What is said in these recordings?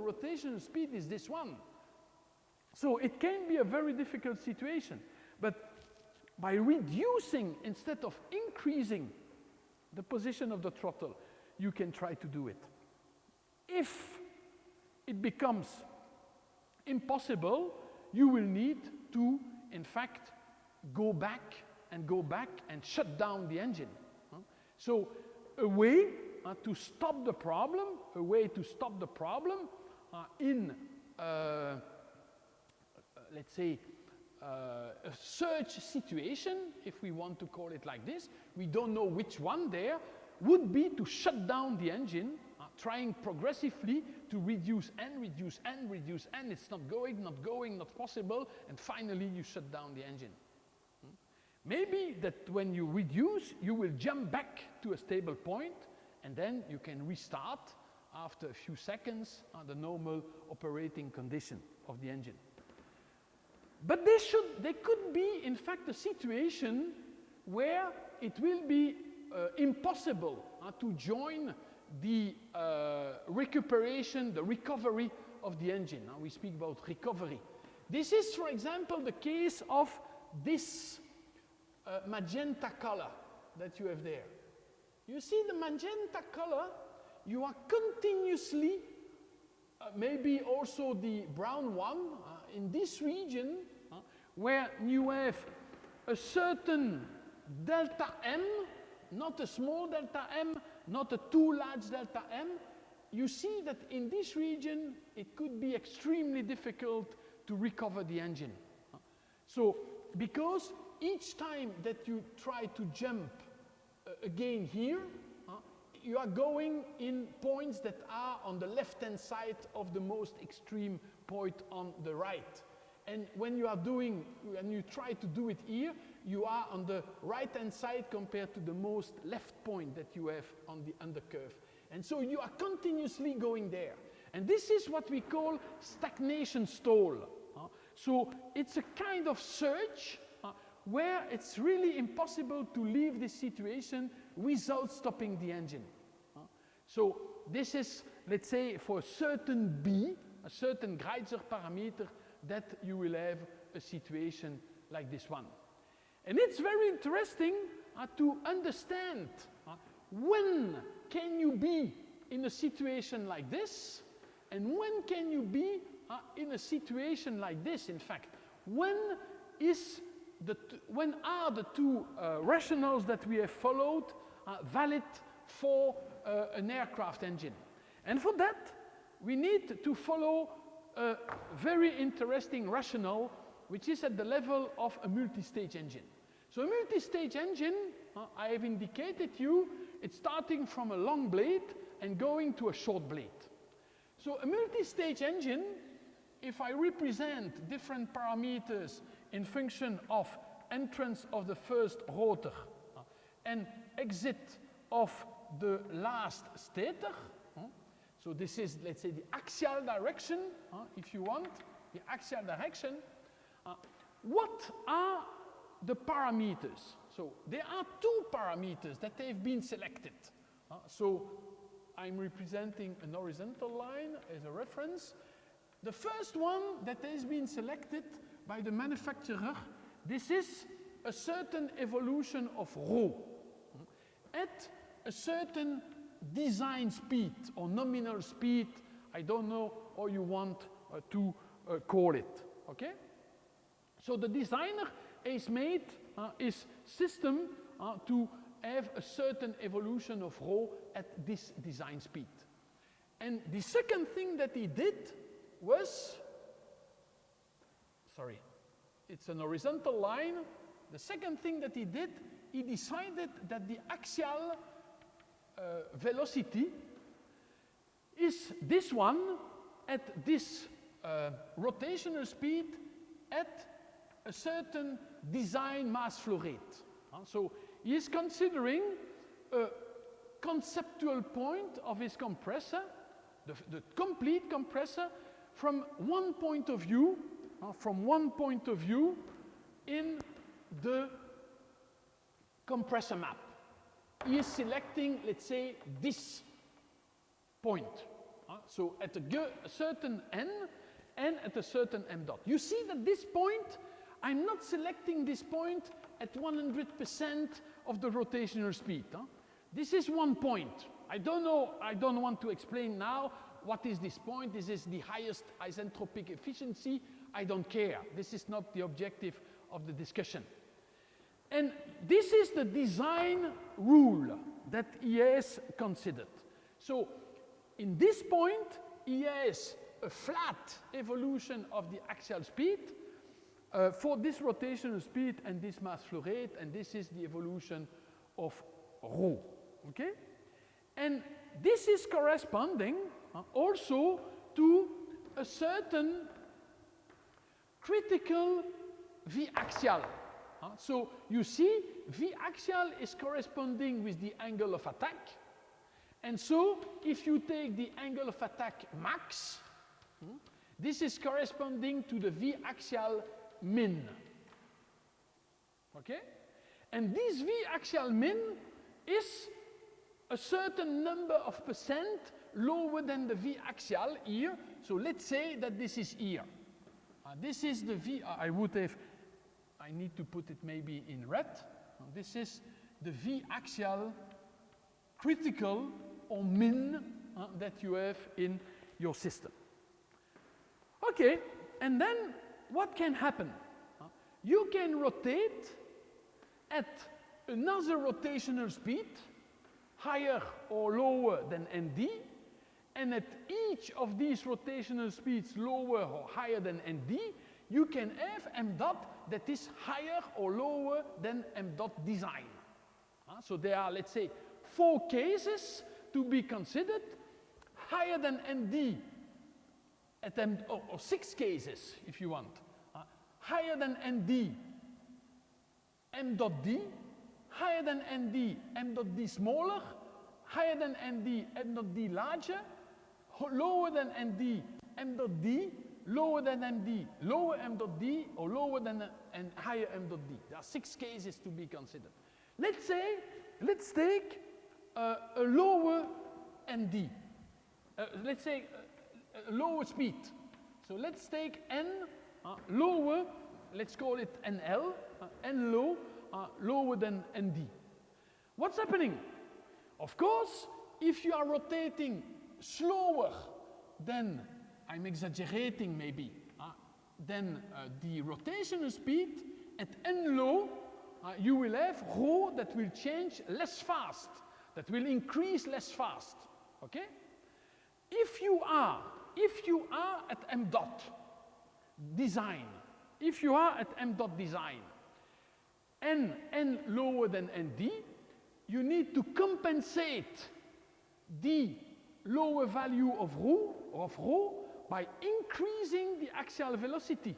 rotational speed is this one. So it can be a very difficult situation. But by reducing instead of increasing the position of the throttle, you can try to do it. If it becomes impossible, you will need to, in fact, go back and shut down the engine. So a way to stop the problem, in, let's say, a surge situation, if we want to call it like this, we don't know which one there, would be to shut down the engine, trying progressively to reduce, and it's not going, not possible, and finally you shut down the engine. Maybe that when you reduce, you will jump back to a stable point, and then you can restart after a few seconds the normal operating condition of the engine. But there could be, in fact, a situation where it will be impossible to join the recuperation, the recovery of the engine. We speak about recovery. This is, for example, the case of this magenta color that you have there. You see the magenta color, you are continuously, maybe also the brown one, in this region, where you have a certain delta M, not a small delta M, not a too large delta M, you see that in this region it could be extremely difficult to recover the engine. So, because each time that you try to jump again here, you are going in points that are on the left-hand side of the most extreme point on the right. And when you try to do it here, you are on the right-hand side compared to the most left point that you have on the undercurve. And so you are continuously going there. And this is what we call stagnation stall. So it's a kind of surge where it's really impossible to leave this situation without stopping the engine. So this is, let's say, for a certain B, a certain Greitzer parameter, that you will have a situation like this one. And it's very interesting to understand when can you be in a situation like this, and when can you be in a situation like this, in fact. When are the two rationales that we have followed valid for an aircraft engine? And for that, we need to follow a very interesting rationale, which is at the level of a multi-stage engine. So a multi-stage engine, I have indicated you, it's starting from a long blade and going to a short blade. So a multi-stage engine, if I represent different parameters in function of entrance of the first rotor and exit of the last stator, so this is, let's say, the axial direction, if you want, the axial direction. What are the parameters? So there are two parameters that have been selected. So I'm representing an horizontal line as a reference. The first one that has been selected by the manufacturer, this is a certain evolution of rho at a certain design speed or nominal speed. I don't know how you want to call it, okay? So the designer has made his system to have a certain evolution of rho at this design speed. And the second thing that he did was, sorry, it's an horizontal line. The second thing that he did, he decided that the axial velocity is this one at this rotational speed at a certain design mass flow rate. So he is considering a conceptual point of his compressor, the complete compressor, from one point of view, in the compressor map. He is selecting, let's say, this point. So at a certain n and at a certain m dot. You see that this point, I'm not selecting this point at 100% of the rotational speed. This is one point. I don't know, I don't want to explain now what is this point. This is the highest isentropic efficiency. I don't care. This is not the objective of the discussion. And this is the design rule that EAS considered. So in this point, EAS, a flat evolution of the axial speed for this rotational speed and this mass flow rate, and this is the evolution of rho, okay? And this is corresponding also to a certain critical V axial. So you see, V axial is corresponding with the angle of attack. And so if you take the angle of attack max, this is corresponding to the V axial min. Okay? And this V axial min is a certain number of percent lower than the V axial here. So let's say that this is here. This is the V, I need to put it maybe in red. This is the V axial critical or min that you have in your system. Okay, and then what can happen? You can rotate at another rotational speed, higher or lower than nd, and at each of these rotational speeds lower or higher than nd, you can have m dot that is higher or lower than m dot design. So there are, let's say, 4 cases to be considered, higher than nd at m, or 6 cases if you want. Higher than nd, m dot d, higher than nd, m dot d smaller, higher than nd, m dot d larger, lower than nd, m dot d, lower than md, lower m dot d, or lower than and higher m dot d. There are 6 cases to be considered. Let's say, let's take a lower md. Let's say a lower speed. So let's take n lower, let's call it nl, n low, lower than nd. What's happening? Of course, if you are rotating slower than, I'm exaggerating maybe, than the rotational speed, at n low, you will have rho that will change less fast, that will increase less fast, okay? If you are at m dot design, if you are at m dot design, n lower than nd, you need to compensate the lower value of rho by increasing the axial velocity.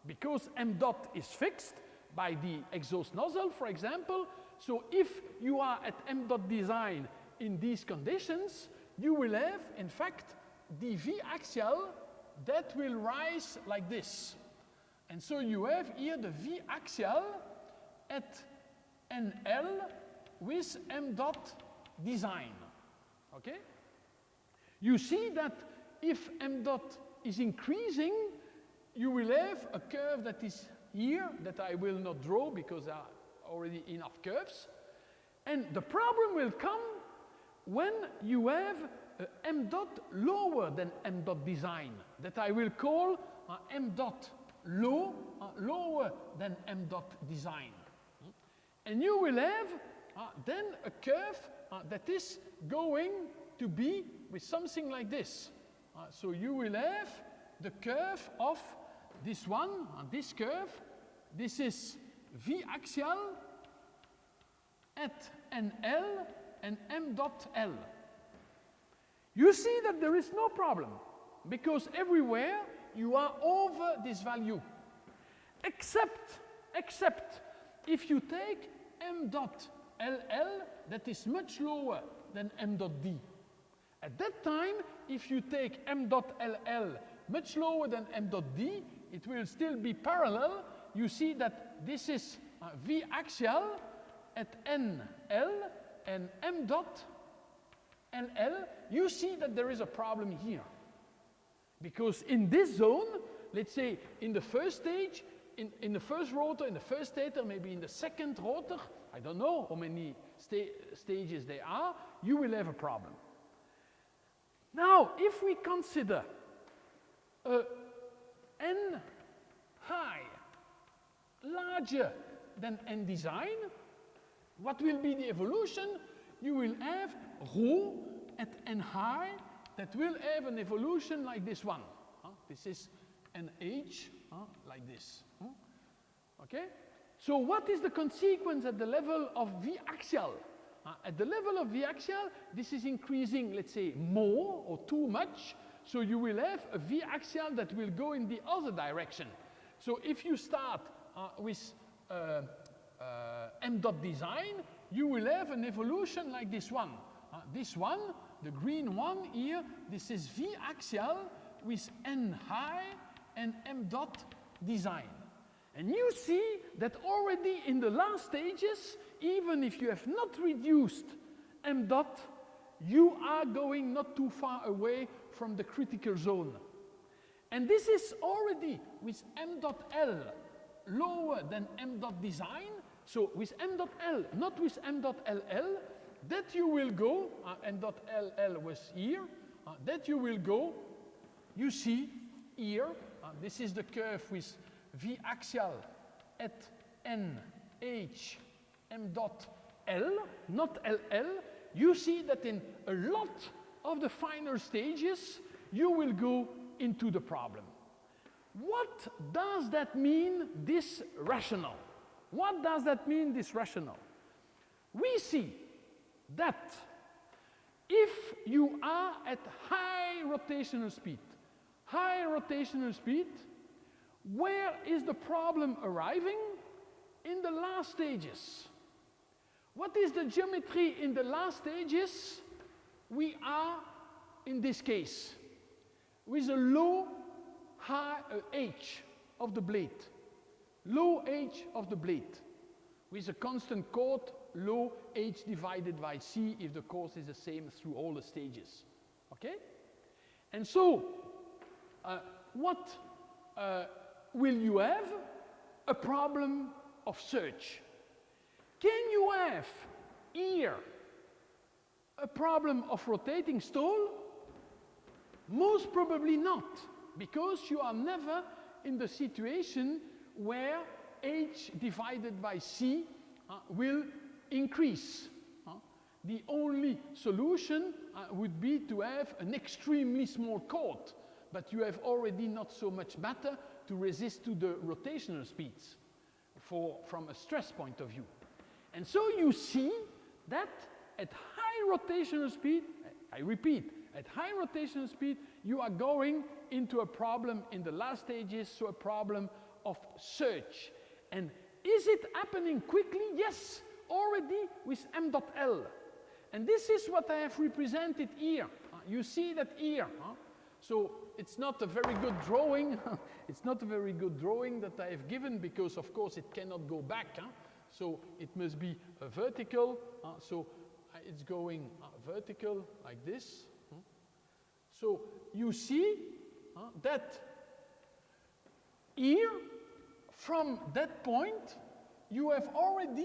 Because m dot is fixed by the exhaust nozzle, for example. So if you are at m dot design in these conditions, you will have, in fact, the V axial that will rise like this. And so you have here the V axial at NL with m dot design. Okay? You see that if m dot is increasing, you will have a curve that is here that I will not draw because there are already enough curves. And the problem will come when you have m dot lower than m dot design, that I will call m dot low, lower than m dot design. And you will have then a curve that is going to be with something like this. So you will have the curve of this one, this curve. This is V axial at NL and m dot L. You see that there is no problem, because everywhere you are over this value, except if you take m dot LL that is much lower than m dot D. At that time, if you take m dot LL much lower than m dot D, it will still be parallel. You see that this is V axial at NL and m dot LL, you see that there is a problem here. Because in this zone, let's say in the first stage, in the first rotor, in the first stator, maybe in the second rotor, I don't know how many stages there are, you will have a problem. Now, if we consider N high larger than N design, what will be the evolution? You will have rho at N high that will have an evolution like this one. This is an H like this. Okay? So what is the consequence at the level of V axial? At the level of V axial, this is increasing, let's say, more or too much. So you will have a V axial that will go in the other direction. So if you start with M dot design, you will have an evolution like this one. This one, the green one here, this is V axial with N high and M dot design. And you see that already in the last stages, even if you have not reduced M dot, you are going not too far away from the critical zone. And this is already with M dot L lower than M dot design. So with M dot L, not with M dot LL, that you will go, M dot LL was here, that you will go, you see here, this is the curve with V axial at N, H, M dot L, not LL, you see that in a lot of the finer stages, you will go into the problem. What does that mean, this rationale? What does that mean, this rationale? We see that if you are at high rotational speed, where is the problem arriving? In the last stages. What is the geometry in the last stages? We are, in this case, with a low H of the blade. Low H of the blade. With a constant chord, low H divided by C if the course is the same through all the stages. Okay? And so, what will you have? A problem of surge. Can you have here a problem of rotating stall? Most probably not, because you are never in the situation where H divided by C will increase. The only solution would be to have an extremely small chord, but you have already not so much matter to resist to the rotational speeds from a stress point of view. And so you see that at high rotational speed, I repeat, at high rotational speed, you are going into a problem in the last stages, so a problem of surge. And is it happening quickly? Yes, already with M dot L. And this is what I have represented here. You see that here. So it's not a very good drawing. It's not a very good drawing that I have given because, of course, it cannot go back. So it must be a vertical. So it's going vertical like this. So you see that here, from that point, you have already